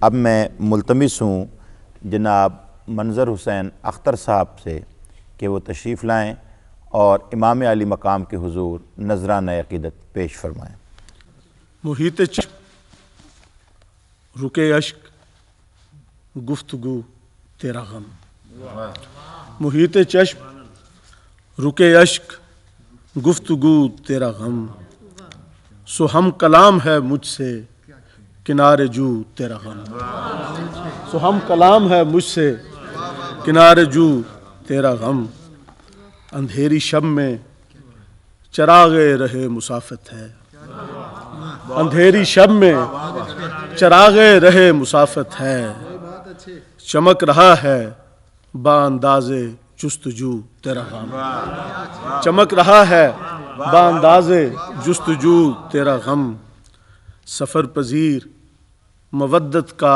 اب میں ملتمس ہوں جناب منظر حسین اختر صاحب سے کہ وہ تشریف لائیں اور امام علی مقام کے حضور نذرانہ عقیدت پیش فرمائیں۔ محیط چشم رکے اشک گفتگو تیرا غم، محیط چشم رکے اشک گفتگو تیرا غم، سو ہم کلام ہے مجھ سے کنارے جو تیرا غم، سو ہم کلام ہے مجھ سے کنارے جو تیرا غم، اندھیری شب میں چراغ رہے مسافت ہے، اندھیری شب میں چراغ رہے مسافت ہے، چمک رہا ہے با انداز جستجو تیرا غم، چمک رہا ہے با انداز جستجو تیرا غم، سفر پذیر مودت کا